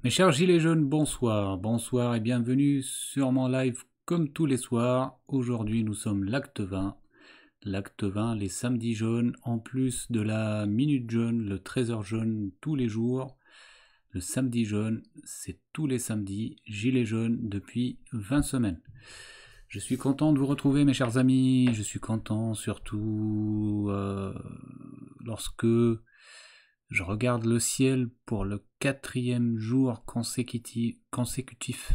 Mes chers gilets jaunes, bonsoir, bonsoir et bienvenue sur mon live comme tous les soirs. Aujourd'hui nous sommes l'acte 20, les samedis jaunes, en plus de la minute jaune, le trésor jaune tous les jours. Le samedi jaune, c'est tous les samedis, gilets jaunes depuis 20 semaines. Je suis content de vous retrouver mes chers amis, je suis content surtout lorsque je regarde le ciel pour le quatrième jour consécutif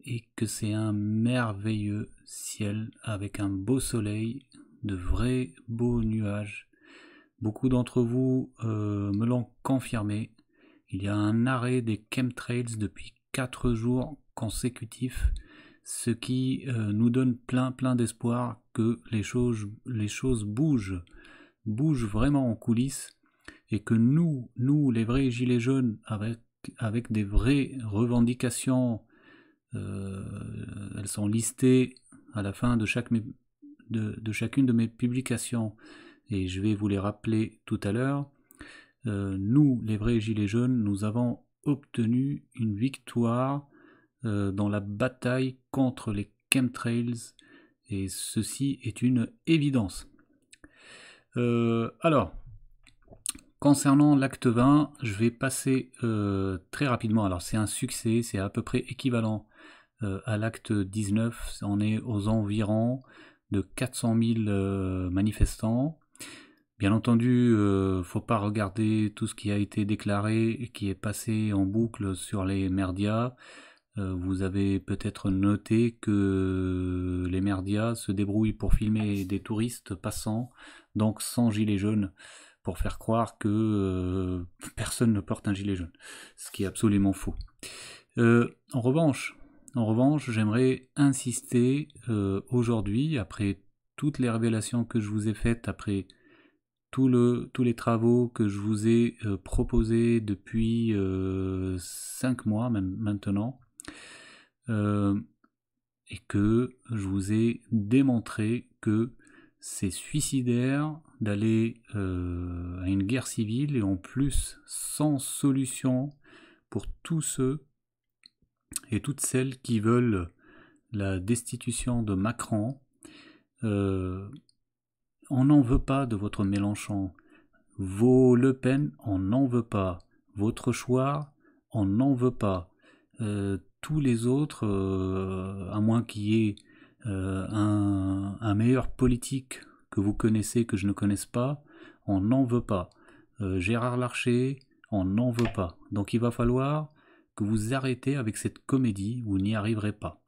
et que c'est un merveilleux ciel avec un beau soleil, de vrais beaux nuages. Beaucoup d'entre vous me l'ont confirmé. Il y a un arrêt des chemtrails depuis 4 jours consécutifs, ce qui nous donne plein d'espoir que les choses bougent vraiment en coulisses et que nous les vrais gilets jaunes, avec des vraies revendications, elles sont listées à la fin de chacune de mes publications, et je vais vous les rappeler tout à l'heure. Nous, les vrais gilets jaunes, nous avons obtenu une victoire dans la bataille contre les chemtrails, et ceci est une évidence. Alors, concernant l'acte 20, je vais passer très rapidement. Alors c'est un succès, c'est à peu près équivalent à l'acte 19. On est aux environs de 400 000 manifestants. Bien entendu, faut pas regarder tout ce qui a été déclaré et qui est passé en boucle sur les merdias. Vous avez peut-être noté que les merdias se débrouillent pour filmer des touristes passants, donc sans gilet jaune, pour faire croire que personne ne porte un gilet jaune, ce qui est absolument faux. En revanche, j'aimerais insister aujourd'hui, après toutes les révélations que je vous ai faites, après tous les travaux que je vous ai proposés depuis 5 mois même maintenant, et que je vous ai démontré que c'est suicidaire d'aller à une guerre civile, et en plus sans solution pour tous ceux et toutes celles qui veulent la destitution de Macron. On n'en veut pas de votre Mélenchon. Vos Le Pen, on n'en veut pas. Votre choix, on n'en veut pas. Tous les autres, à moins qu'il y ait un meilleur politique que vous connaissez, que je ne connaisse pas, on n'en veut pas. Gérard Larcher, on n'en veut pas. Donc il va falloir que vous arrêtez avec cette comédie, vous n'y arriverez pas.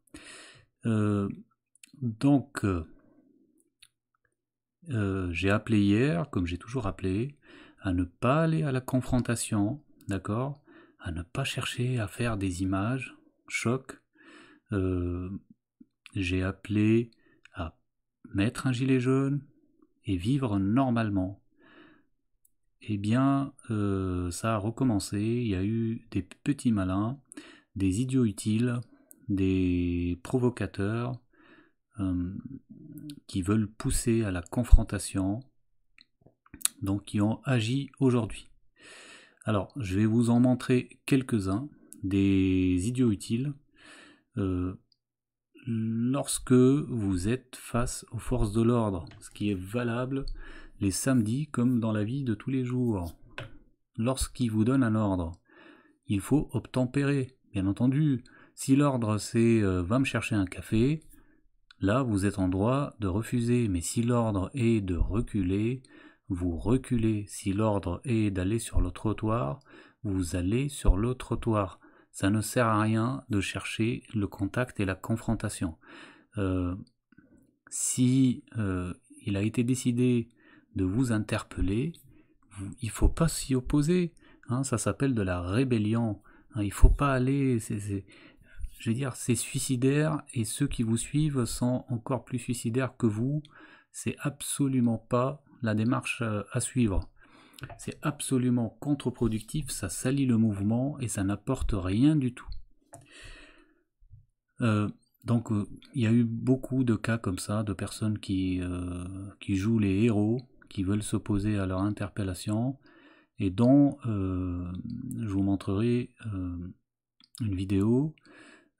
Donc, j'ai appelé hier, comme j'ai toujours appelé, à ne pas aller à la confrontation, d'accord, à ne pas chercher à faire des images choc. J'ai appelé à mettre un gilet jaune et vivre normalement. Eh bien, ça a recommencé. Il y a eu des petits malins, des idiots utiles, des provocateurs qui veulent pousser à la confrontation, donc qui ont agi aujourd'hui. Alors, je vais vous en montrer quelques-uns, des idiots utiles. Lorsque vous êtes face aux forces de l'ordre, ce qui est valable les samedis comme dans la vie de tous les jours, lorsqu'ils vous donnent un ordre, il faut obtempérer, bien entendu. Si l'ordre c'est va me chercher un café, là vous êtes en droit de refuser, mais si l'ordre est de reculer, vous reculez. Si l'ordre est d'aller sur le trottoir, vous allez sur le trottoir. Ça ne sert à rien de chercher le contact et la confrontation. Si il a été décidé de vous interpeller, il ne faut pas s'y opposer. Hein, ça s'appelle de la rébellion. Hein, il ne faut pas aller... je veux dire, c'est suicidaire, et ceux qui vous suivent sont encore plus suicidaires que vous. C'est absolument pas la démarche à suivre. C'est absolument contre-productif, ça salit le mouvement et ça n'apporte rien du tout. Donc il y a eu beaucoup de cas comme ça, de personnes qui jouent les héros, qui veulent s'opposer à leur interpellation et dont je vous montrerai une vidéo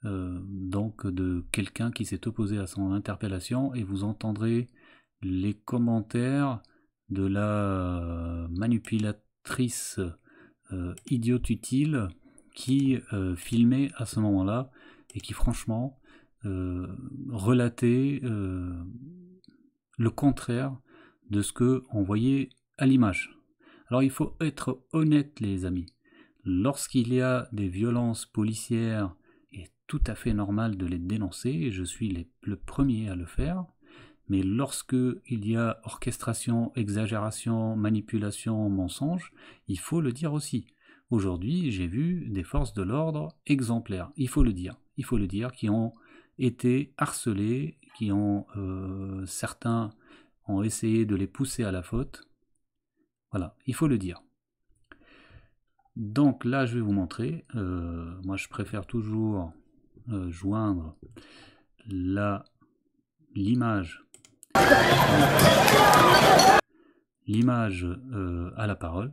donc de quelqu'un qui s'est opposé à son interpellation, et vous entendrez les commentaires de la manipulatrice idiote utile qui filmait à ce moment-là et qui franchement relatait le contraire de ce que on voyait à l'image. Alors il faut être honnête les amis, lorsqu'il y a des violences policières, il est tout à fait normal de les dénoncer, et je suis le premier à le faire, mais lorsque il y a orchestration, exagération, manipulation, mensonge, il faut le dire aussi. Aujourd'hui, j'ai vu des forces de l'ordre exemplaires, il faut le dire, qui ont été harcelés, qui ont certains ont essayé de les pousser à la faute. Voilà, il faut le dire. Donc là, je vais vous montrer. Moi, je préfère toujours joindre l'image à la parole.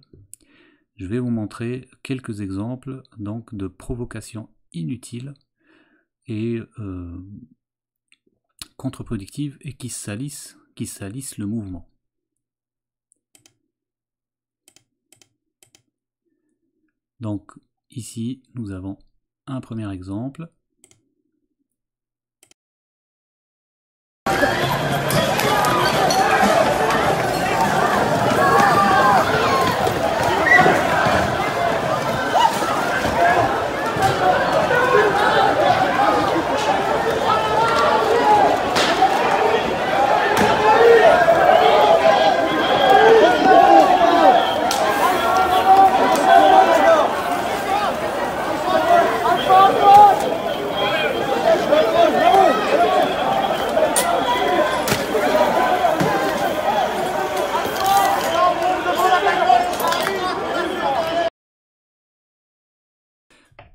Je vais vous montrer quelques exemples donc de provocations inutiles et contre-productives et qui salissent le mouvement. Donc ici, nous avons un premier exemple.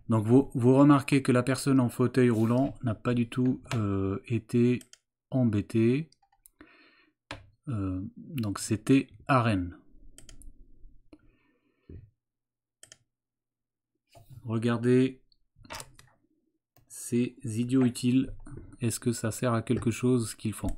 Donc vous remarquez que la personne en fauteuil roulant n'a pas du tout été embêtée. Donc c'était à Rennes. Regardez ces idiots utiles. Est-ce que ça sert à quelque chose ce qu'ils font?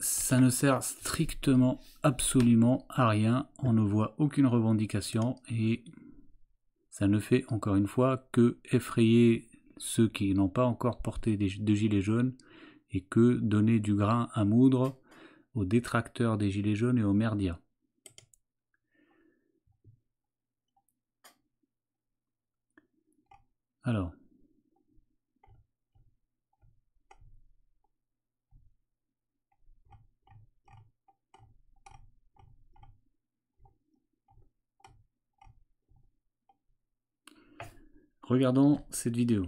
Ça ne sert strictement, absolument à rien. On ne voit aucune revendication et ça ne fait encore une fois que effrayer ceux qui n'ont pas encore porté de gilets jaunes et que donner du grain à moudre aux détracteurs des gilets jaunes et aux merdias. Alors, regardons cette vidéo.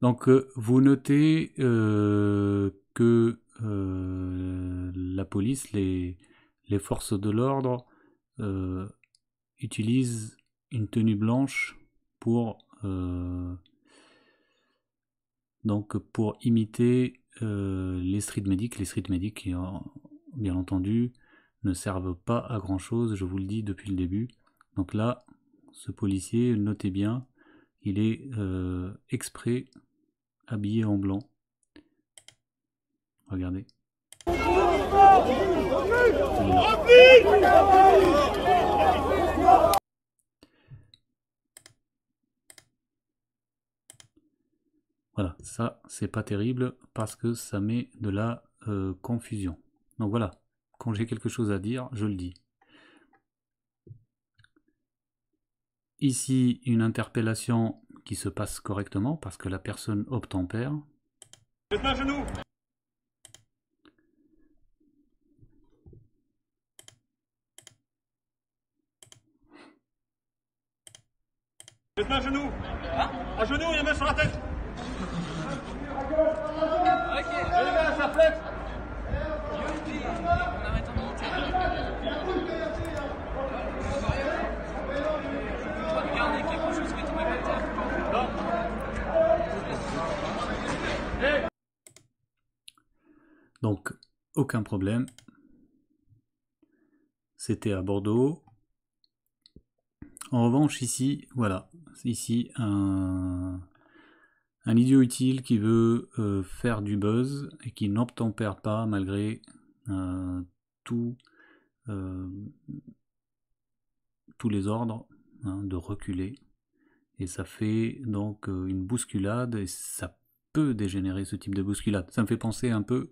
Donc vous notez que la police, les forces de l'ordre utilisent une tenue blanche pour imiter les street medics. Les street medics qui, bien entendu, ne servent pas à grand chose, je vous le dis depuis le début. Donc là, ce policier, notez bien, il est exprès habillé en blanc. Regardez. Voilà, ça c'est pas terrible parce que ça met de la confusion. Donc voilà, quand j'ai quelque chose à dire, je le dis. Ici, une interpellation qui se passe correctement parce que la personne obtempère. Faites-moi un genou. Faites-moi un genou. Un genou et une main sur la tête. Ok. Et les mains à sa flèche. Donc, aucun problème. C'était à Bordeaux. En revanche, ici, voilà, ici un idiot utile qui veut faire du buzz et qui n'obtempère pas malgré tous les ordres de reculer. Et ça fait donc une bousculade et ça peut dégénérer ce type de bousculade. Ça me fait penser un peu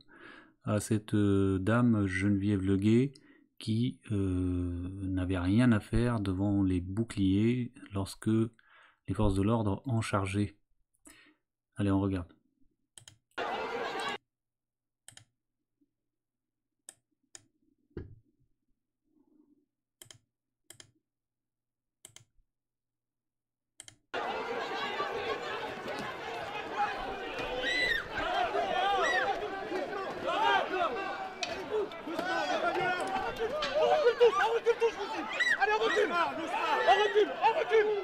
à cette dame Geneviève Leguet qui n'avait rien à faire devant les boucliers lorsque les forces de l'ordre en chargeaient. Allez, on regarde. Allez, on recule. On recule. On recule.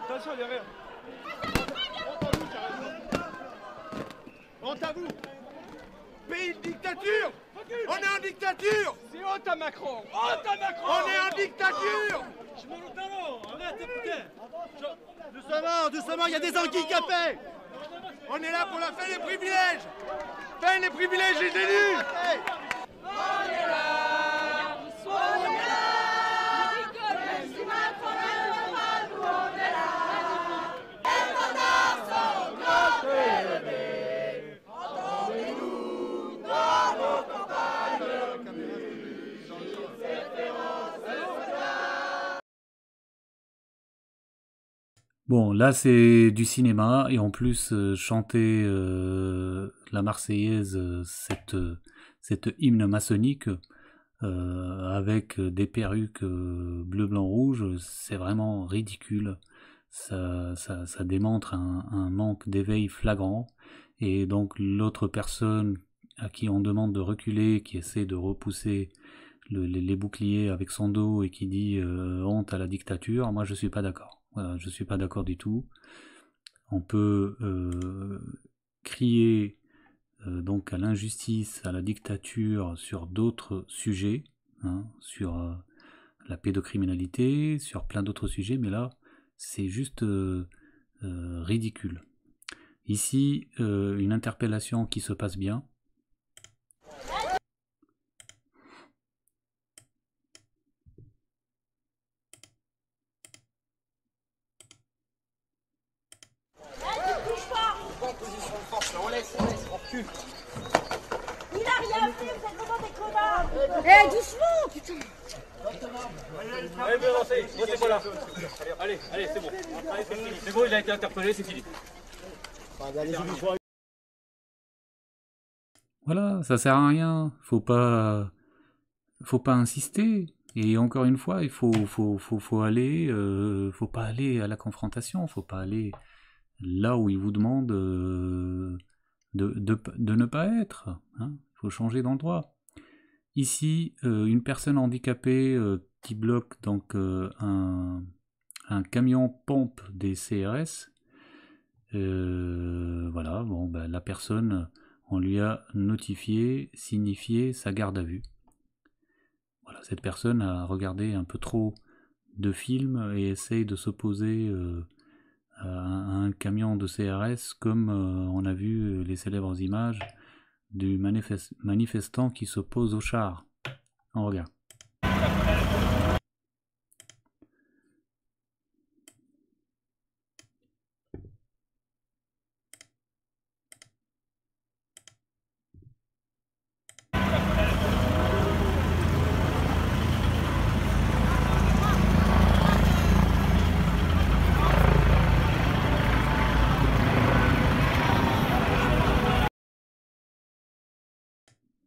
Attention derrière. Honte à vous. Pays de dictature. On est en dictature. C'est honte à Macron. Honte à Macron. On est en dictature. Je m'en entends. Arrête, putain. Doucement, il y a des handicapés. On est là pour la fin des privilèges. Fin des privilèges des élus. On est là. On est là. Même si Macron ne veut pas, nous on est là. Les standards sont grands élevés. Entendez-nous dans nos campagnes. Bon, là c'est du cinéma et en plus chanter la Marseillaise, cette hymne maçonnique avec des perruques bleu, blanc, rouge, c'est vraiment ridicule. Ça démontre un manque d'éveil flagrant et donc l'autre personne à qui on demande de reculer, qui essaie de repousser les boucliers avec son dos et qui dit honte à la dictature, moi je suis pas d'accord. Voilà, je suis pas d'accord du tout. On peut crier donc à l'injustice, à la dictature sur d'autres sujets, sur la pédocriminalité, sur plein d'autres sujets, mais là c'est juste ridicule. Ici, une interpellation qui se passe bien. Il a rien fait, vous êtes vraiment des connards. Eh, doucement, putain. Allez, vous avancez, moi c'est pas là. Allez, c'est bon. C'est bon, il a été interpellé, c'est fini. Voilà, ça sert à rien. Faut pas insister. Et encore une fois, il faut aller, faut pas aller à la confrontation, faut pas aller là où il vous demande de ne pas être. Il faut changer d'endroit. Ici, une personne handicapée qui bloque donc un camion pompe des CRS. Voilà, bon, ben, la personne, on lui a signifié sa garde à vue. Voilà, cette personne a regardé un peu trop de films et essaye de s'opposer à un camion de CRS comme on a vu les célèbres images du manifestant qui s'oppose au char. On regarde.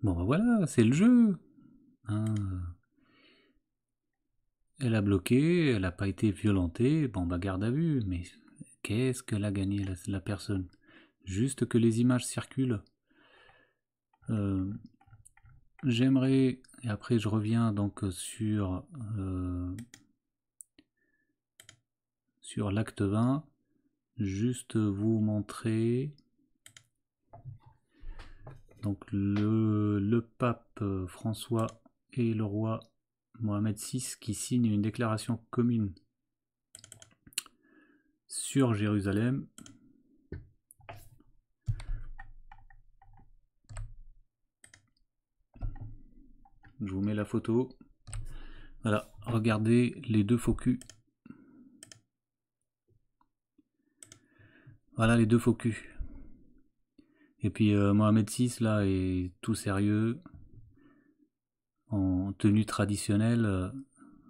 Bon bah voilà, c'est le jeu. Hein. Elle a bloqué, elle n'a pas été violentée, bon bah garde à vue, mais qu'est-ce qu'elle a gagné la personne? Juste que les images circulent. J'aimerais, et après je reviens donc sur l'acte 20, juste vous montrer donc le pape François et le roi Mohamed VI qui signent une déclaration commune sur Jérusalem. Je vous mets la photo. Voilà, regardez les deux faux culs. Voilà les deux faux culs. Et puis Mohamed VI là est tout sérieux. En tenue traditionnelle,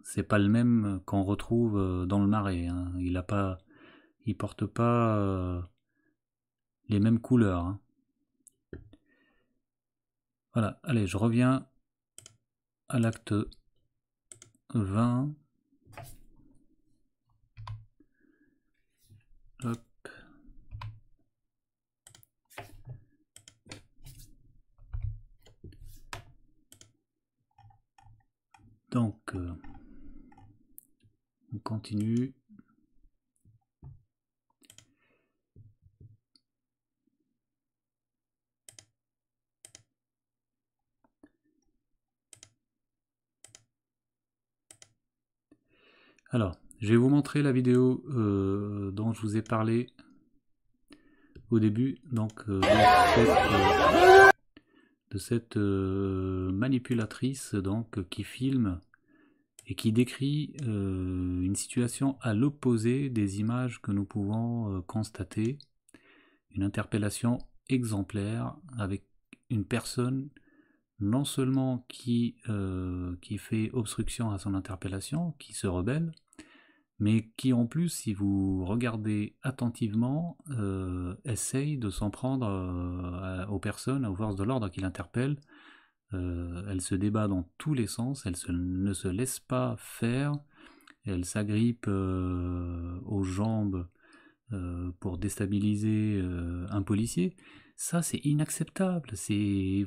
c'est pas le même qu'on retrouve dans le Marais. Hein. Il porte pas les mêmes couleurs. Hein. Voilà, allez, je reviens à l'acte 20. Hop. Donc, on continue. Alors, je vais vous montrer la vidéo dont je vous ai parlé au début, donc de cette manipulatrice donc qui filme et qui décrit une situation à l'opposé des images que nous pouvons constater, une interpellation exemplaire avec une personne non seulement qui fait obstruction à son interpellation, qui se rebelle, mais qui en plus, si vous regardez attentivement, essaye de s'en prendre aux personnes, aux forces de l'ordre qui l'interpellent. Elle se débat dans tous les sens, elle ne se laisse pas faire, elle s'agrippe aux jambes pour déstabiliser un policier. Ça, c'est inacceptable.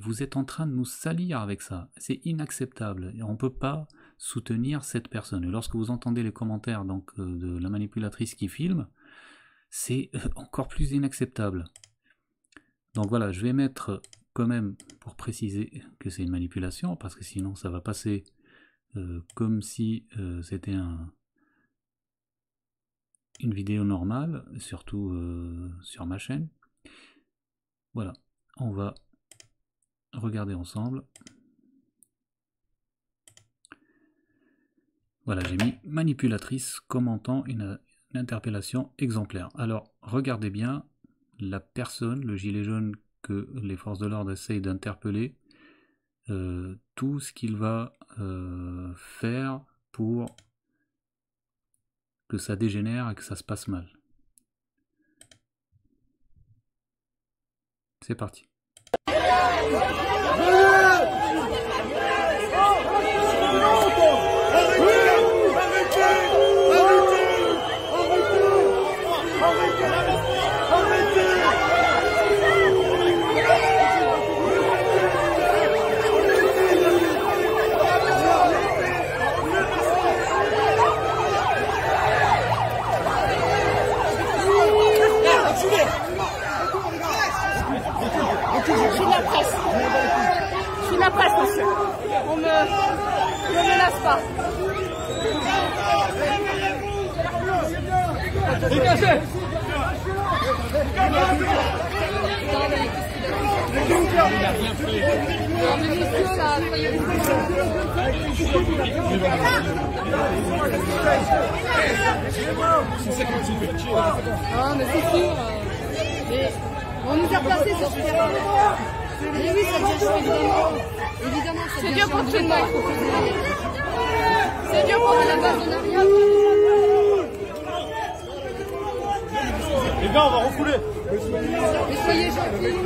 Vous êtes en train de nous salir avec ça. C'est inacceptable. Et on ne peut pas soutenir cette personne. Et lorsque vous entendez les commentaires donc, de la manipulatrice qui filme, c'est encore plus inacceptable. Donc voilà, je vais mettre quand même, pour préciser que c'est une manipulation, parce que sinon ça va passer comme si c'était une vidéo normale, surtout sur ma chaîne. Voilà, on va regarder ensemble. Voilà, j'ai mis manipulatrice commentant une interpellation exemplaire. Alors, regardez bien la personne, le gilet jaune que les forces de l'ordre essayent d'interpeller, tout ce qu'il va faire pour que ça dégénère et que ça se passe mal. C'est parti. Je suis la presse, monsieur. On me menace pas. Dégagez! Ah, mais c'est sûr. Mais on nous a placés sur ce terrain. Mais oui, ça devient évidemment. Évidemment, c'est Dieu pour tout le monde. C'est Dieu pour la base de rien. Les gars, on va refouler. Mais soyez gentils.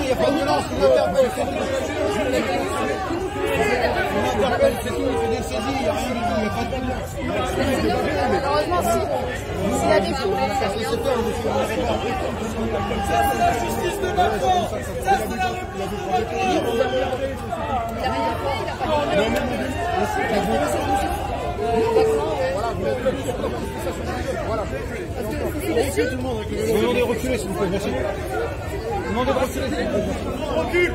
Il n'y a pas de violence, on interpelle, c'est tout. On interpelle, c'est tout, il fait des saisies, il n'y a rien du tout, il n'y a pas de violence. Malheureusement, si. S'il y a des fous, ça c'est la justice de Macron. Ça c'est la République de Macron. il n'a rien fait, il n'a pas Merci tout le monde. Demandez de reculer s'il vous plaît, merci. Demandez de reculer s'il vous plaît. Recule.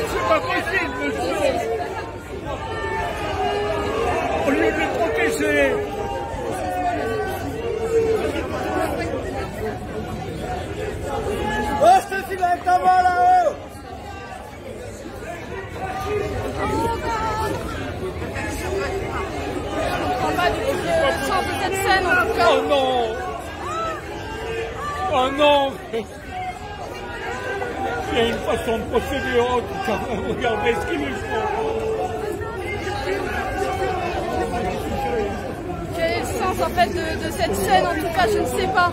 C'est pas possible, monsieur. Au lieu de le protéger. Oh, je te file avec ta main là-haut. On va du tout le sens de cette scène en tout cas. Oh non. Oh non. Il y a une façon de procéder en tout cas. Regardez ce qu'ils font. Quel est le sens en fait de cette scène? En tout cas, je ne sais pas.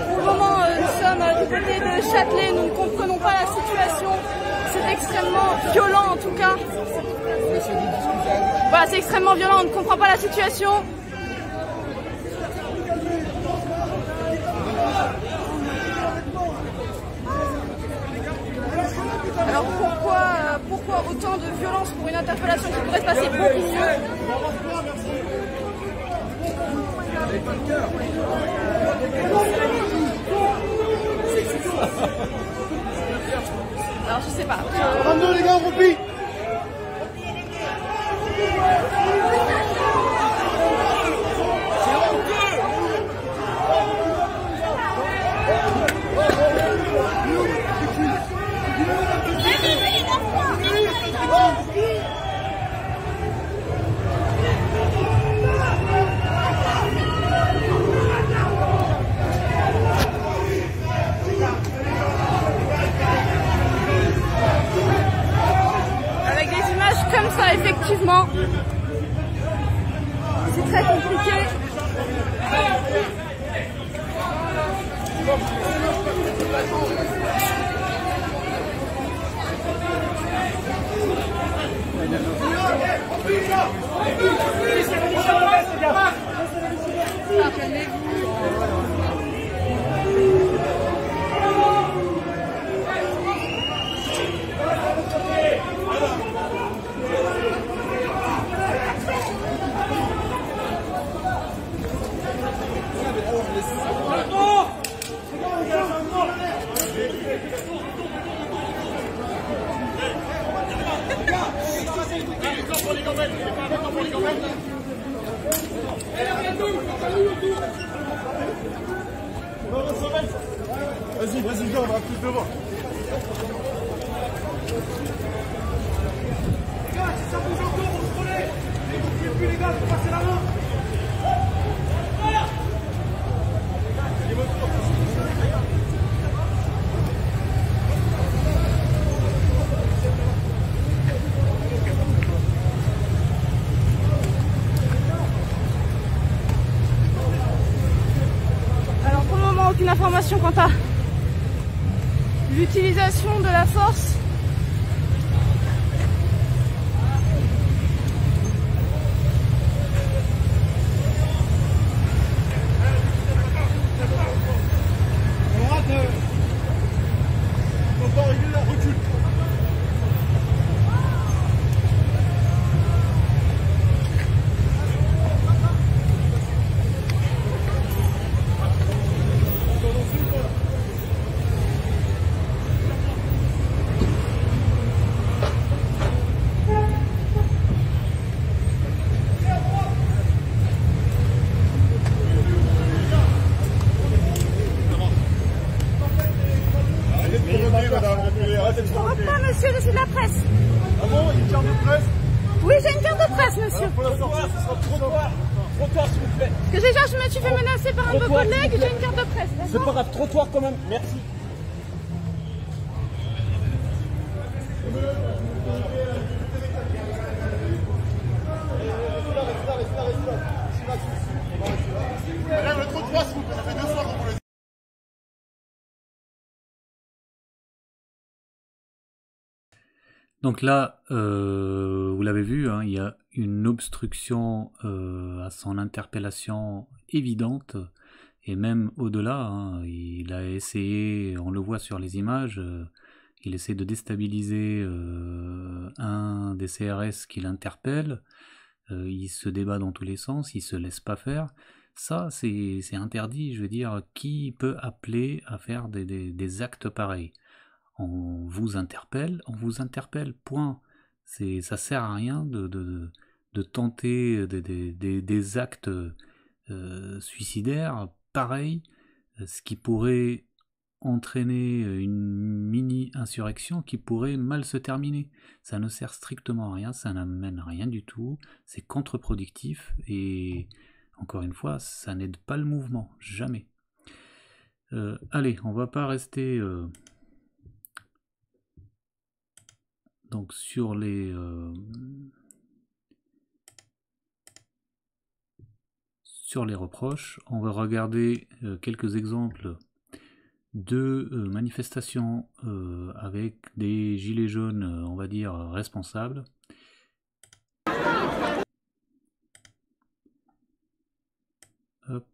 Pour le moment, nous sommes du côté de Châtelet, nous ne comprenons pas la situation. C'est extrêmement violent en tout cas. Voilà, c'est extrêmement violent, on ne comprend pas la situation. Alors pourquoi autant de violence pour une interpellation qui pourrait se passer beaucoup mieux? Alors je sais pas. 32 les gars, on replie. Comme ça, effectivement, c'est très compliqué. Vas-y, vas-y, viens, on va plus devant. Les gars, si ça bouge encore, on se relaie. Les plus les gars, faut passer la main. Alors pour le moment, aucune information quant à l'utilisation de la force. madame, reculez, arrêtez de Je ne provoquer. pas, monsieur, je suis de la presse. Ah bon, une carte de presse? Oui, j'ai une carte de presse, monsieur. Pour la sortie, ce sera trop tard. Trottoir, s'il vous plaît. Parce que déjà, je me suis fait menacer par un de vos Trottoir, collègues, s'il vous j'ai une carte de presse. C'est pas grave, trottoir quand même. Merci. Madame, le trottoir, s'il vous plaît, ça fait 2 fois qu'on vous le dit. Donc là, vous l'avez vu, hein, il y a une obstruction à son interpellation évidente, et même au-delà, hein, il a essayé, on le voit sur les images, il essaie de déstabiliser un des CRS qui l'interpelle, il se débat dans tous les sens, il se laisse pas faire. Ça, c'est interdit, je veux dire, qui peut appeler à faire des actes pareils? On vous interpelle, point. Ça sert à rien de tenter des actes suicidaires pareils, ce qui pourrait entraîner une mini-insurrection qui pourrait mal se terminer. Ça ne sert strictement à rien, ça n'amène rien du tout, c'est contre-productif et encore une fois, ça n'aide pas le mouvement, jamais. Allez, on va pas rester donc sur les reproches. On va regarder quelques exemples de manifestations avec des gilets jaunes, on va dire, responsables. Hop.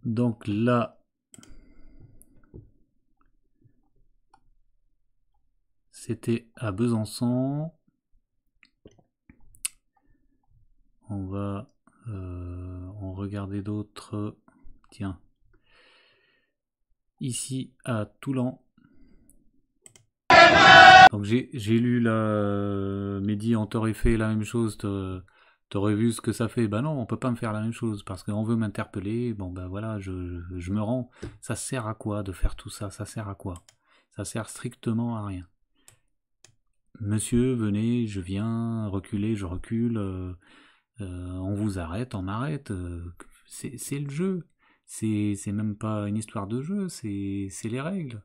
Donc là, c'était à Besançon. On va en regarder d'autres. Tiens, ici à Toulon. Donc j'ai lu là, Mehdi, on t'aurait fait la même chose. T'aurais vu ce que ça fait? Bah non, on peut pas me faire la même chose parce qu'on veut m'interpeller. Bon bah voilà, je me rends. Ça sert à quoi de faire tout ça? Ça sert à quoi? Ça sert strictement à rien. Monsieur, venez, je viens, reculez, je recule. On vous arrête, on m'arrête. C'est le jeu. C'est même pas une histoire de jeu, c'est les règles.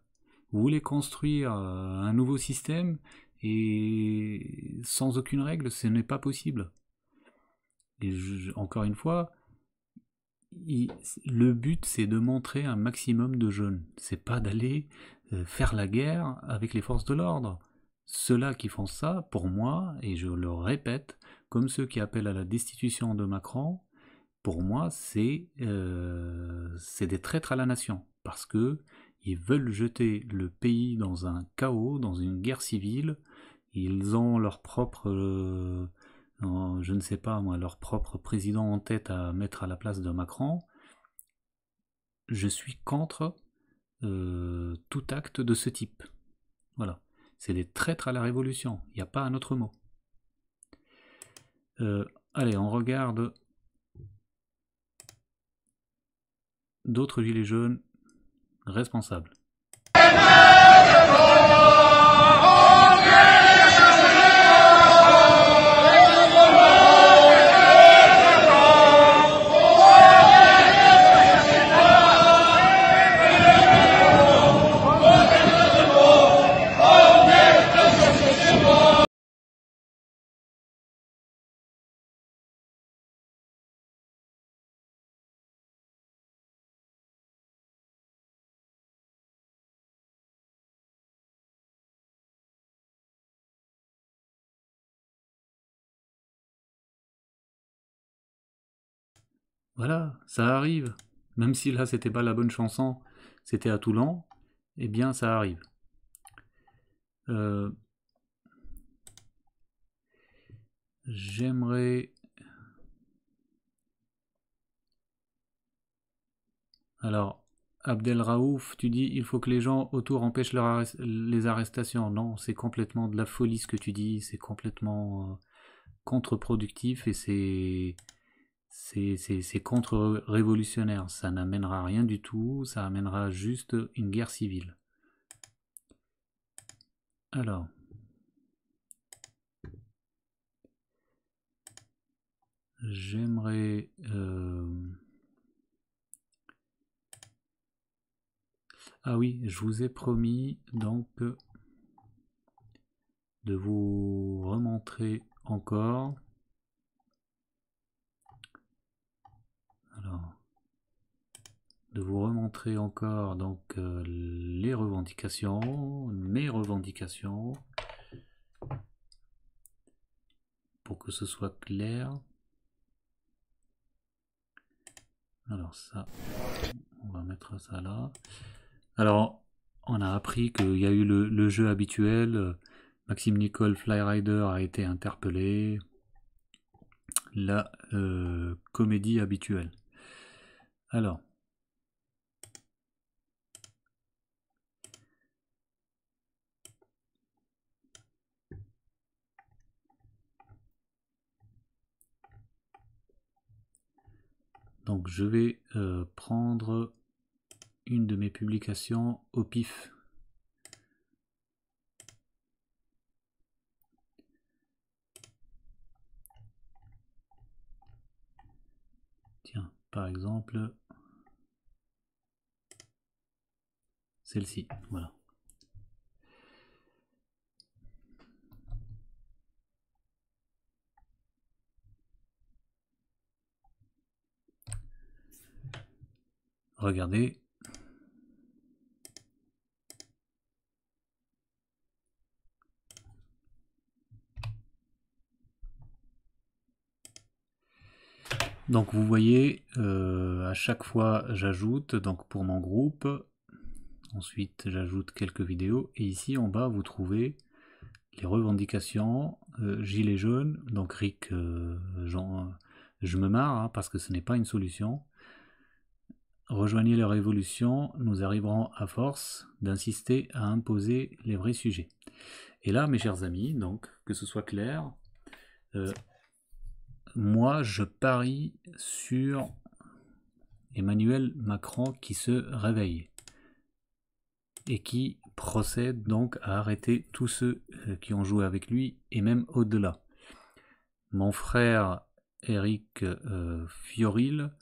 Vous voulez construire un nouveau système et sans aucune règle, ce n'est pas possible. Et encore une fois, le but c'est de montrer un maximum de jeunes. C'est pas d'aller faire la guerre avec les forces de l'ordre. Ceux-là qui font ça, pour moi, et je le répète, comme ceux qui appellent à la destitution de Macron, pour moi c'est des traîtres à la nation. Parce que ils veulent jeter le pays dans un chaos, dans une guerre civile. Ils ont leur propre... je ne sais pas moi, leur propre président en tête à mettre à la place de Macron. Je suis contre tout acte de ce type. Voilà. C'est des traîtres à la révolution. Il n'y a pas un autre mot. Allez, on regarde d'autres gilets jaunes responsables. Voilà, ça arrive. Même si là, c'était pas la bonne chanson, c'était à Toulon, eh bien, ça arrive. J'aimerais... Alors, Abdel Raouf, tu dis il faut que les gens autour empêchent les arrestations. Non, c'est complètement de la folie ce que tu dis, c'est complètement contre-productif et c'est contre-révolutionnaire. Ça n'amènera rien du tout, ça amènera juste une guerre civile. Alors... J'aimerais... Ah oui, je vous ai promis donc de vous remontrer encore. Alors, de vous remontrer encore donc les revendications, mes revendications, pour que ce soit clair. Alors ça, on va mettre ça là. Alors, on a appris qu'il y a eu le jeu habituel. Maxime Nicole Flyrider a été interpellé. La comédie habituelle. Alors. Donc je vais prendre une de mes publications au pif. Tiens, par exemple, celle-ci, voilà. Regardez. Donc vous voyez, à chaque fois j'ajoute, donc pour mon groupe, ensuite j'ajoute quelques vidéos, et ici en bas vous trouvez les revendications, gilets jaunes, donc Rick, je me marre hein, parce que ce n'est pas une solution. Rejoignez la révolution, nous arriverons à force d'insister à imposer les vrais sujets. Et là, mes chers amis, donc que ce soit clair, moi je parie sur Emmanuel Macron qui se réveille et qui procède donc à arrêter tous ceux qui ont joué avec lui et même au-delà. Mon frère Éric Fiorile,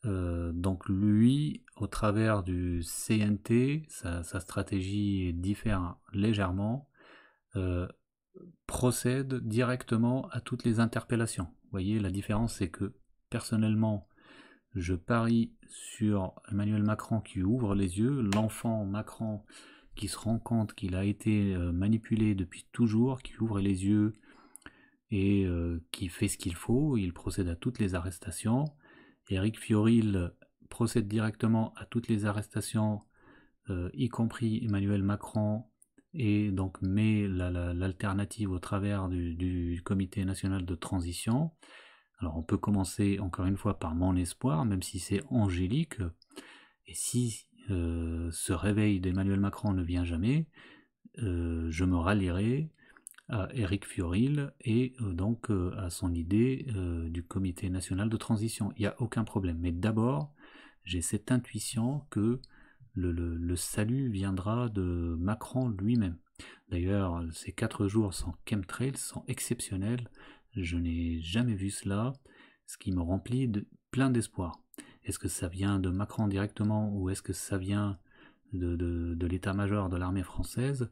donc lui, au travers du CNT, sa stratégie diffère légèrement, procède directement à toutes les interpellations. Vous voyez, la différence c'est que personnellement, je parie sur Emmanuel Macron qui ouvre les yeux, l'enfant Macron qui se rend compte qu'il a été manipulé depuis toujours, qui ouvre les yeux et qui fait ce qu'il faut, il procède à toutes les arrestations. Éric Fiorile procède directement à toutes les arrestations, y compris Emmanuel Macron, et donc met l'alternative au travers du Comité national de transition. Alors on peut commencer encore une fois par mon espoir, même si c'est angélique, et si ce réveil d'Emmanuel Macron ne vient jamais, je me rallierai à Éric Fiorile et donc à son idée du Comité national de transition. Il n'y a aucun problème. Mais d'abord, j'ai cette intuition que le salut viendra de Macron lui-même. D'ailleurs, ces 4 jours sans chemtrails sont exceptionnels. Je n'ai jamais vu cela, ce qui me remplit de plein d'espoir. Est-ce que ça vient de Macron directement ou est-ce que ça vient de l'état-major de l'armée française?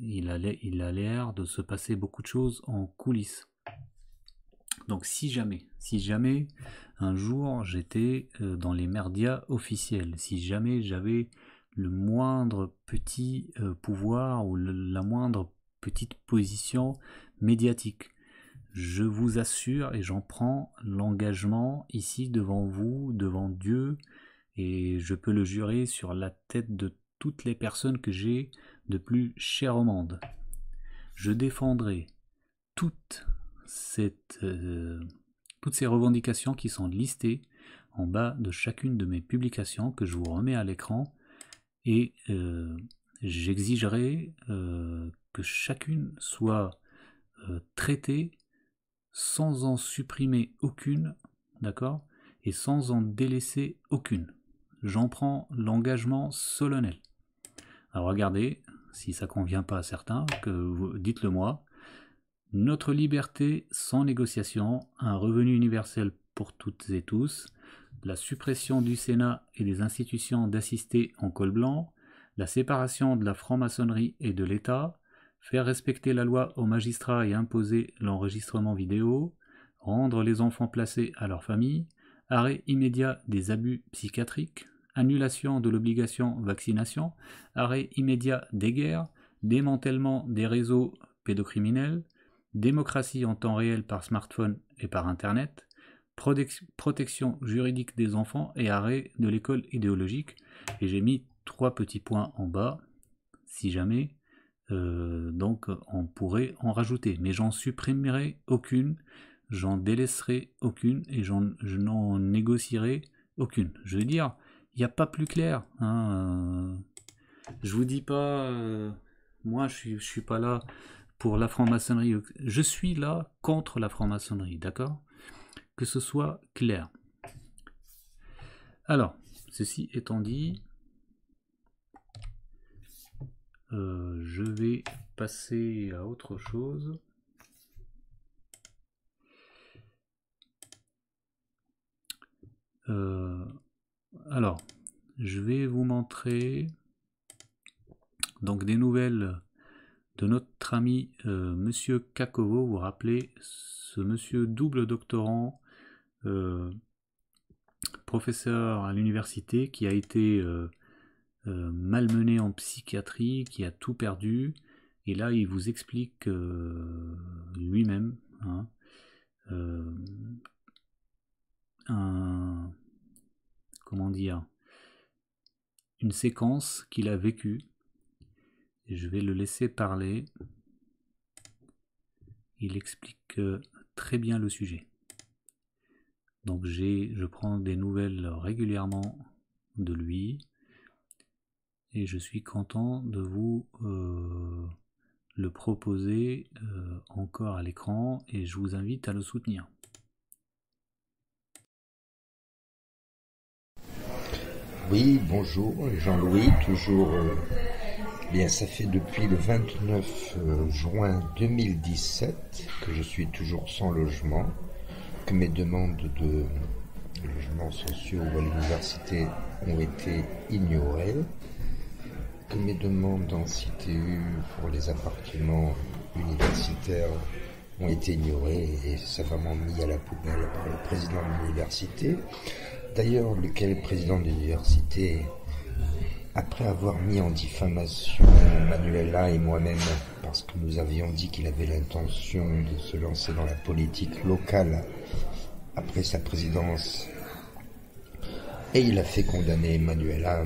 Il a l'air de se passer beaucoup de choses en coulisses. Donc si jamais un jour j'étais dans les merdias officiels, si jamais j'avais le moindre petit pouvoir ou la moindre petite position médiatique, Je vous assure, et j'en prends l'engagement ici devant vous, devant Dieu, et je peux le jurer sur la tête de toutes les personnes que j'ai de plus chères au monde. Je défendrai toutes ces revendications qui sont listées en bas de chacune de mes publications que je vous remets à l'écran, et j'exigerai que chacune soit traitée sans en supprimer aucune, d'accord, et sans en délaisser aucune. J'en prends l'engagement solennel. Alors regardez, si ça convient pas à certains, dites-le moi. Notre liberté sans négociation, un revenu universel pour toutes et tous, la suppression du Sénat et des institutions d'assistés en col blanc, la séparation de la franc-maçonnerie et de l'État, faire respecter la loi aux magistrats et imposer l'enregistrement vidéo, rendre les enfants placés à leur famille, arrêt immédiat des abus psychiatriques, annulation de l'obligation vaccination, arrêt immédiat des guerres, démantèlement des réseaux pédocriminels, démocratie en temps réel par smartphone et par Internet, protection juridique des enfants et arrêt de l'école idéologique. Et j'ai mis 3 petits points en bas, si jamais, donc on pourrait en rajouter. Mais j'en supprimerai aucune, j'en délaisserai aucune et je n'en négocierai aucune. Je veux dire, il n'y a pas plus clair. Hein, je vous dis pas, moi je suis pas là pour la franc-maçonnerie. Je suis là contre la franc-maçonnerie, d'accord? Que ce soit clair. Alors, ceci étant dit, je vais passer à autre chose. Alors, je vais vous montrer donc des nouvelles de notre ami Monsieur Kakovo. Vous vous rappelez, ce monsieur double doctorant, professeur à l'université, qui a été malmené en psychiatrie, qui a tout perdu, et là il vous explique lui-même, hein, comment dire, une séquence qu'il a vécue, et je vais le laisser parler. Il explique très bien le sujet. Donc je prends des nouvelles régulièrement de lui, et je suis content de vous le proposer encore à l'écran, et je vous invite à le soutenir. Oui, bonjour, Jean-Louis, toujours, bien ça fait depuis le 29 juin 2017 que je suis toujours sans logement, que mes demandes de logements sociaux à l'université ont été ignorées, que mes demandes en CTU pour les appartements universitaires ont été ignorées et sévèrement mis à la poubelle par le président de l'université. D'ailleurs, lequel président de l'université, après avoir mis en diffamation Manuela et moi-même, parce que nous avions dit qu'il avait l'intention de se lancer dans la politique locale après sa présidence, et il a fait condamner Manuela,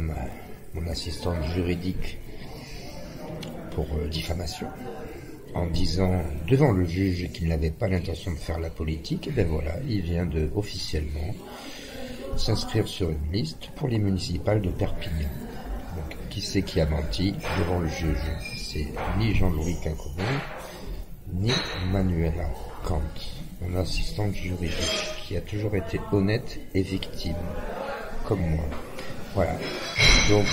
mon assistante juridique, pour diffamation, en disant devant le juge qu'il n'avait pas l'intention de faire la politique. Et bien voilà, il vient de officiellement s'inscrire sur une liste pour les municipales de Perpignan. Donc, qui c'est qui a menti devant le juge? C'est ni Jean-Louis Kakovo, ni Manuela Kant, mon assistante juridique, qui a toujours été honnête et victime, comme moi. Voilà. Donc,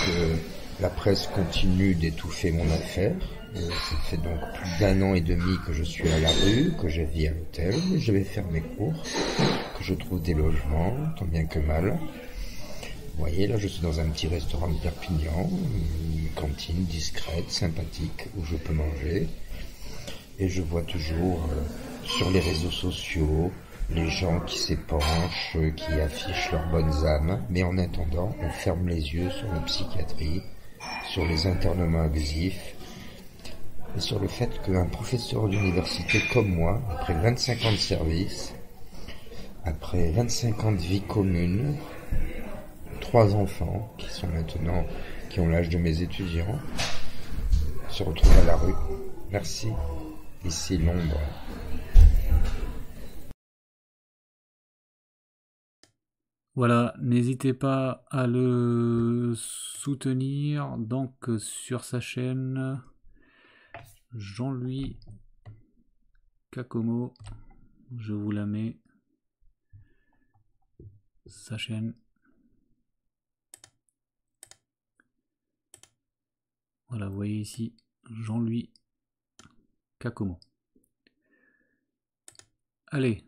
la presse continue d'étouffer mon affaire. Ça fait donc plus d'1 an et demi que je suis à la rue, que je vis à l'hôtel, mais je vais faire mes cours, que je trouve des logements, tant bien que mal. Vous voyez, là je suis dans un petit restaurant de Perpignan, une cantine discrète, sympathique, où je peux manger. Et je vois toujours sur les réseaux sociaux les gens qui s'épanchent, qui affichent leurs bonnes âmes. Mais en attendant, on ferme les yeux sur la psychiatrie, sur les internements abusifs, et sur le fait qu'un professeur d'université comme moi, après 25 ans de service, après 25 ans de vie commune, 3 enfants qui sont maintenant, qui ont l'âge de mes étudiants, se retrouvent à la rue. Merci. Ici Londres. Voilà, n'hésitez pas à le soutenir donc sur sa chaîne Jean-Louis Kakomo, je vous la mets, sa chaîne. Voilà, vous voyez ici Jean-Louis Kakomo. Allez,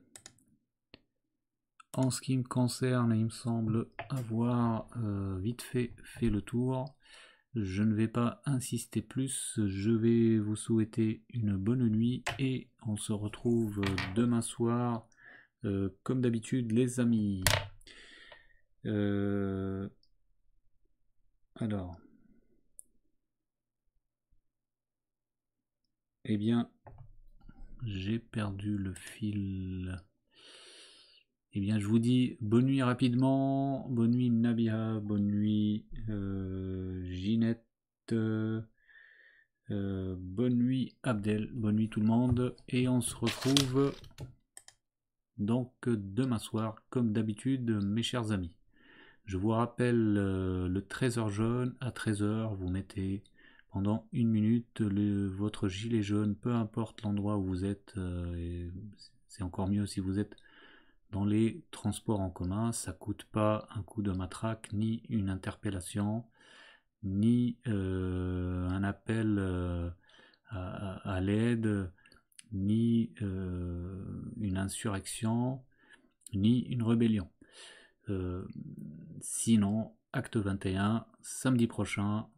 en ce qui me concerne, il me semble avoir vite fait le tour. Je ne vais pas insister plus, je vais vous souhaiter une bonne nuit et on se retrouve demain soir comme d'habitude les amis. Alors, eh bien, j'ai perdu le fil. Eh bien, je vous dis bonne nuit rapidement, bonne nuit Nabia, bonne nuit Ginette, bonne nuit Abdel, bonne nuit tout le monde, et on se retrouve donc demain soir, comme d'habitude, mes chers amis. Je vous rappelle le 13h jaune, à 13h, vous mettez pendant 1 minute votre gilet jaune, peu importe l'endroit où vous êtes, c'est encore mieux si vous êtes dans les transports en commun, ça coûte pas un coup de matraque, ni une interpellation, ni un appel à l'aide, ni une insurrection, ni une rébellion. Sinon, acte 21, samedi prochain,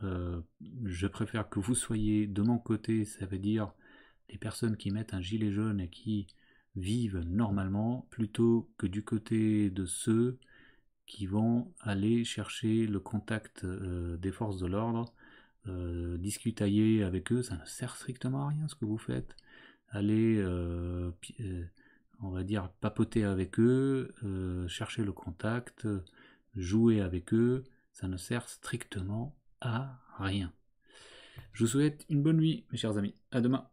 je préfère que vous soyez de mon côté, ça veut dire les personnes qui mettent un gilet jaune et qui vivent normalement, plutôt que du côté de ceux qui vont aller chercher le contact des forces de l'ordre, discutailler avec eux, ça ne sert strictement à rien ce que vous faites. Allez, on va dire, papoter avec eux, chercher le contact, jouer avec eux, ça ne sert strictement à rien. Je vous souhaite une bonne nuit, mes chers amis. À demain.